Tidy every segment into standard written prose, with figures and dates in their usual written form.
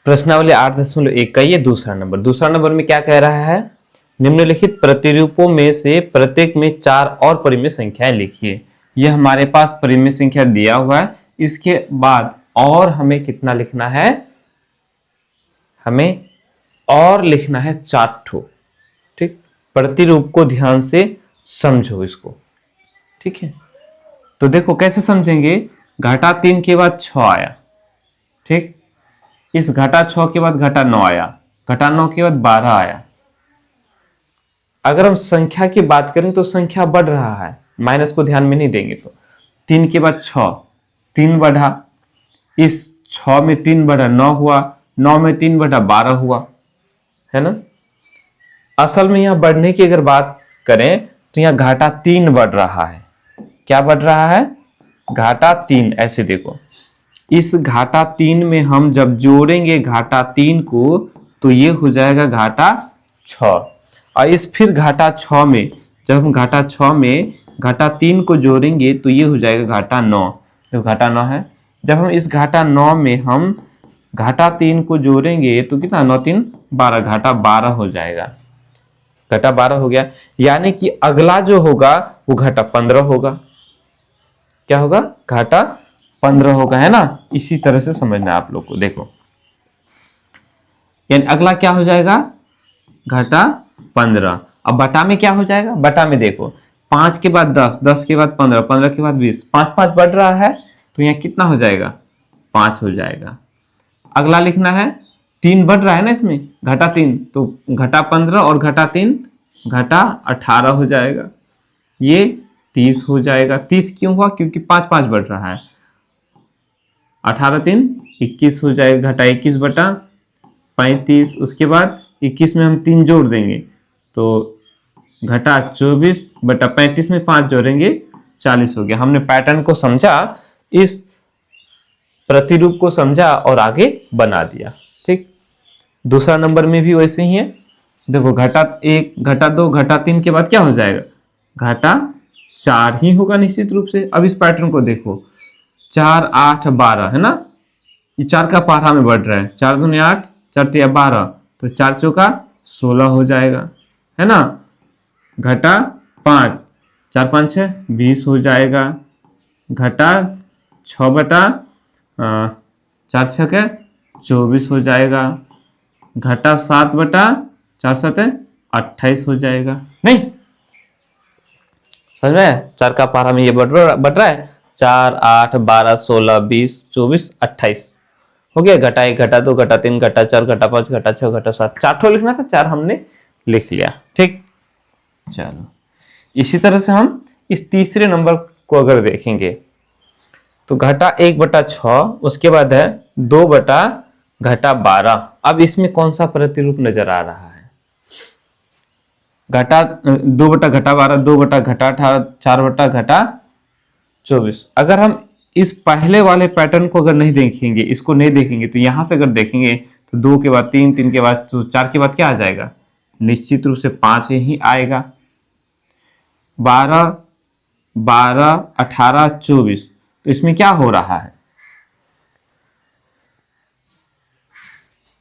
प्रश्नावली 8.1 का ये दूसरा नंबर में क्या कह रहा है, निम्नलिखित प्रतिरूपों में से प्रत्येक में 4 और परिमेय संख्याएं लिखिए। यह हमारे पास परिमेय संख्या दिया हुआ है, इसके बाद और हमें कितना लिखना है, हमें और लिखना है 4 ठो। ठीक, प्रतिरूप को ध्यान से समझो इसको। ठीक है, तो देखो कैसे समझेंगे। घटा 3 के बाद 6 आया, ठीक, इस घटा 6 के बाद घटा 9 आया, घटा 9 के बाद 12 आया। अगर हम संख्या की बात करें तो संख्या बढ़ रहा है, माइनस को ध्यान में नहीं देंगे तो 3 के बाद 6, 3 बढ़ा, इस 6 में 3 बढ़ा 9 हुआ, 9 में 3 बढ़ा 12 हुआ, है ना। असल में यहां बढ़ने की अगर बात करें तो यहां घाटा 3 बढ़ रहा है। क्या बढ़ रहा है, घाटा 3। ऐसे देखो, इस घाटा 3 में हम जब जोड़ेंगे घाटा 3 को तो ये हो जाएगा घाटा 6, और इस फिर घाटा 6 में जब हम घाटा 6 में घाटा 3 को जोड़ेंगे तो ये हो जाएगा घाटा 9। तो घाटा 9 है, जब हम इस घाटा 9 में हम घाटा 3 को जोड़ेंगे तो कितना, 9 3 12, घाटा 12 हो जाएगा, घाटा 12 हो गया। यानी कि अगला जो होगा वो घाटा 15 होगा। क्या होगा, घाटा 15 होगा, है ना। इसी तरह से समझना आप लोग को। देखो यानी अगला क्या हो जाएगा, घाटा 15। अब बटा में क्या हो जाएगा, बटा में देखो 5 के बाद 10, 10 के बाद 15, 15 के बाद 20, 5 5 बढ़ रहा है तो यहाँ कितना हो जाएगा, 5 हो जाएगा। अगला लिखना है 3 बढ़ रहा है ना इसमें, घटा 3, तो घटा 15 और घटा 3 घटा 18 हो जाएगा, ये 30 हो जाएगा। 30 क्यों हुआ, क्योंकि 5 5 बढ़ रहा है। 18 3 21 हो जाएगा, घटा 21 बटा 35। उसके बाद 21 में हम 3 जोड़ देंगे तो घटा 24 बटा 35 में 5 जोड़ेंगे 40 हो गया। हमने पैटर्न को समझा, इस प्रतिरूप को समझा और आगे बना दिया। ठीक, दूसरा नंबर में भी वैसे ही है। देखो घटा 1, घटा 2, घटा 3 के बाद क्या हो जाएगा, घाटा 4 ही होगा निश्चित रूप से। अब इस पैटर्न को देखो, 4 8 12 है ना, ये 4 का पारा में बढ़ रहा है, 4 दूनी 8, 4 तिया 12, तो 4 चौका 16 हो जाएगा, है ना। घटा 5, 4 5 6 20 हो जाएगा। घटा 6 बटा 4 6 24 हो जाएगा। घटा 7 बटा 4 7 28 हो जाएगा। नहीं समझ में, 4 का पारा में ये बढ़ रहा है, 4 8 12 16 20 24 28 हो गया। घटा 1, घटा 2, घटा 3, घटा 4, घटा 5, घटा 6, घटा 7, 4 ठो लिखना था, 4 हमने लिख लिया। ठीक, चलो इसी तरह से हम इस तीसरे नंबर को अगर देखेंगे तो घटा 1 बटा 6, उसके बाद है 2 बटा घटा 12। अब इसमें कौन सा प्रतिरूप नजर आ रहा है, घटा 2 बटा घटा 12, 2 बटा घटा 18, 4 बटा घटा 24। अगर हम इस पहले वाले पैटर्न को अगर नहीं देखेंगे, इसको नहीं देखेंगे, तो यहां से अगर देखेंगे तो 2 के बाद 3, 3 के बाद तो 4 के बाद क्या आ जाएगा, निश्चित रूप से 5 ही आएगा। 12 12 18 24, तो इसमें क्या हो रहा है,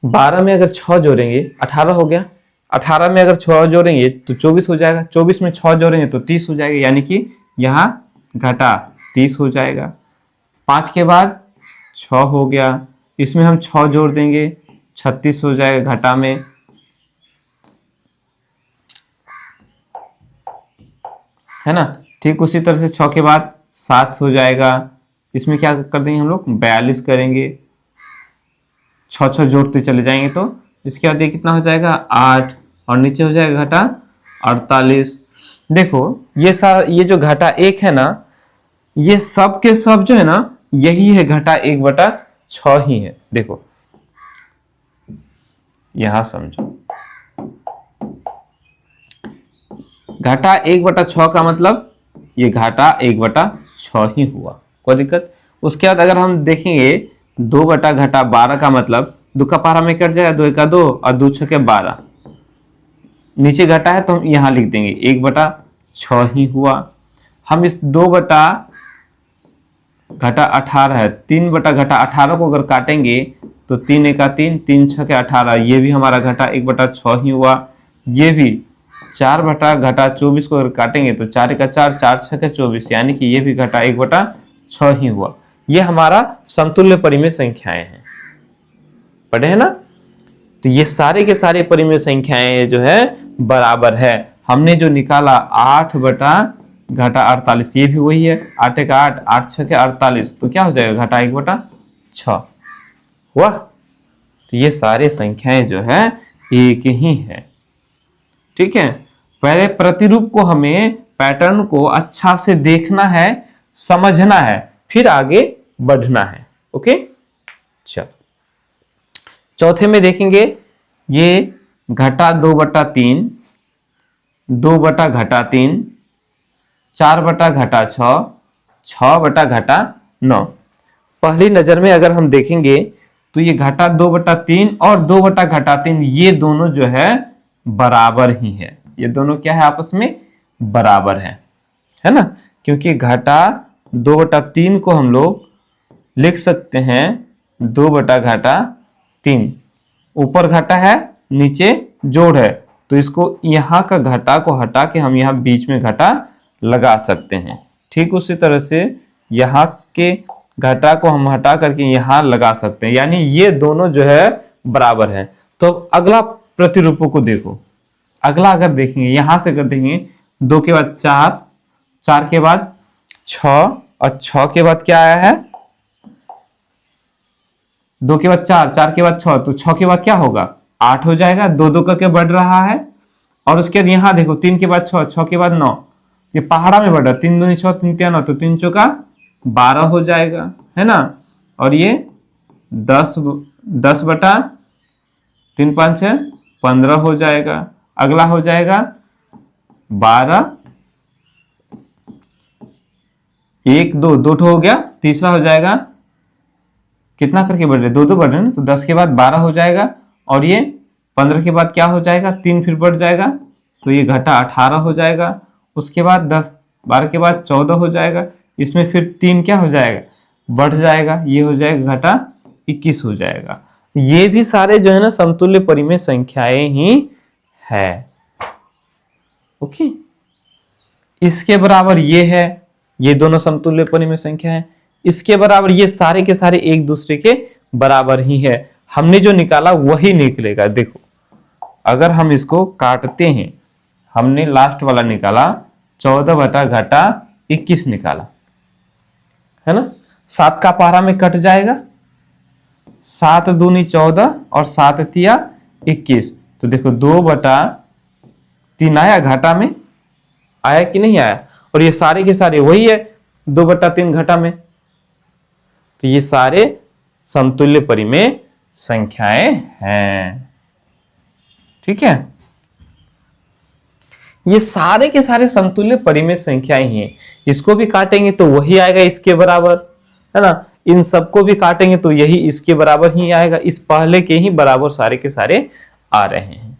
12 में अगर 6 जोड़ेंगे 18 हो गया, 18 में अगर 6 जोड़ेंगे तो 24 हो जाएगा, 24 में 6 जोड़ेंगे तो 30 हो जाएगा, यानी कि यहाँ घटा 30 हो जाएगा। 5 के बाद 6 हो गया, इसमें हम 6 जोड़ देंगे 36 हो जाएगा घटा में, है ना। ठीक उसी तरह से 6 के बाद 7 हो जाएगा, इसमें क्या कर देंगे हम लोग, 42 करेंगे, 6 6 जोड़ते चले जाएंगे तो इसके बाद ये कितना हो जाएगा 8, और नीचे हो जाएगा घटा 48। देखो ये जो घटा 1 है ना, ये सब के सब जो है ना, यही है घटा 1 बटा 6 ही है। देखो यहां समझो, घाटा 1 बटा 6 का मतलब ये घाटा 1 बटा 6 ही हुआ, कोई दिक्कत। उसके बाद अगर हम देखेंगे 2 बटा घटा 12 का मतलब 2 का पारा में कट जाएगा, 2 1 2 और 2 6 12, नीचे घटा है तो हम यहां लिख देंगे 1 बटा 6 ही हुआ। हम इस 2 बटा घटा 18 है, 3 बटा घटा 18 को अगर काटेंगे तो 3 एका 3, 3 छके 18, ये भी हमारा घटा 1/6 ही हुआ। ये भी 4 बटा घटा 24 को अगर काटेंगे तो 4 एका 4, 4 छके 24, यानी कि ये भी घटा 1/6 ही हुआ। ये हमारा समतुल्य परिमेय संख्याएं हैं, पढ़े है ना। तो ये सारे के सारे परिमेय संख्याएं जो है बराबर है। हमने जो निकाला 8 बटा घटा 48, ये भी वही है, 8 एका 8, 8 छके 48, तो क्या हो जाएगा घटा 1/6 हुआ। तो ये सारे संख्याएं जो है एक ही है, ठीक है। पहले प्रतिरूप को हमें पैटर्न को अच्छा से देखना है, समझना है, फिर आगे बढ़ना है। ओके, चल चौथे में देखेंगे, ये घटा 2/3, 2 बटा घटा 3, 4 बटा घटा 6, 6 बटा घटा 9। पहली नजर में अगर हम देखेंगे तो ये घटा 2/3 और 2 बटा घटा 3, ये दोनों जो है बराबर ही है। ये दोनों क्या है, आपस में बराबर है ना। क्योंकि घटा 2/3 को हम लोग लिख सकते हैं 2 बटा घटा 3, ऊपर घटा है नीचे जोड़ है, तो इसको यहाँ का घटा को हटा के हम यहाँ बीच में घटा लगा सकते हैं। ठीक उसी तरह से यहाँ के घटा को हम हटा करके यहाँ लगा सकते हैं, यानी ये दोनों जो है बराबर है। तो अगला प्रतिरूपों को देखो, अगला अगर देखेंगे यहां से अगर देखेंगे 2 के बाद 4, 4 के बाद 6 और 6 के बाद क्या आया है, 2 के बाद 4, 4 के बाद 6, तो 6 के बाद क्या होगा 8 हो जाएगा, 2 करके बढ़ रहा है। और उसके बाद यहाँ देखो 3 के बाद 6, 6 के बाद 9, ये पहाड़ा में बढ़ रहा है, 3 दूनी 6, 3 तिया 9, तो 3 चौका 12 हो जाएगा, है ना। और ये 10 बटा 3 5 6 15 हो जाएगा। अगला हो जाएगा 12, 1 2 2 हो गया, तीसरा हो जाएगा कितना करके बढ़ रहे, 2 बढ़ रहे ना, तो 10 के बाद 12 हो जाएगा। और ये 15 के बाद क्या हो जाएगा, 3 फिर बढ़ जाएगा, तो ये घटा 18 हो जाएगा। उसके बाद 10, 12 के बाद 14 हो जाएगा, इसमें फिर 3 क्या हो जाएगा, बढ़ जाएगा, ये हो जाएगा घटा 21 हो जाएगा। ये भी सारे जो है ना समतुल्य परिमेय संख्याएं ही है। ओके, इसके बराबर ये है, ये दोनों समतुल्य परिमेय संख्या है। इसके बराबर ये सारे के सारे एक दूसरे के बराबर ही है। हमने जो निकाला वही निकलेगा। देखो अगर हम इसको काटते हैं, हमने लास्ट वाला निकाला 14 बटा घटा 21 निकाला, है ना। 7 का पहाड़ा में कट जाएगा, 7 दूनी 14 और 7 तिया 21, तो देखो 2 बटा 3 आया, घाटा में आया कि नहीं आया। और ये सारे के सारे वही है 2 बटा 3 घटा में, तो ये सारे समतुल्य परिमेय संख्याएं हैं, ठीक है। ये सारे के सारे समतुल्य परिमेय संख्याएं ही हैं। इसको भी काटेंगे तो वही आएगा इसके बराबर, है ना। इन सबको भी काटेंगे तो यही इसके बराबर ही आएगा। इस पहले के ही बराबर सारे के सारे आ रहे हैं।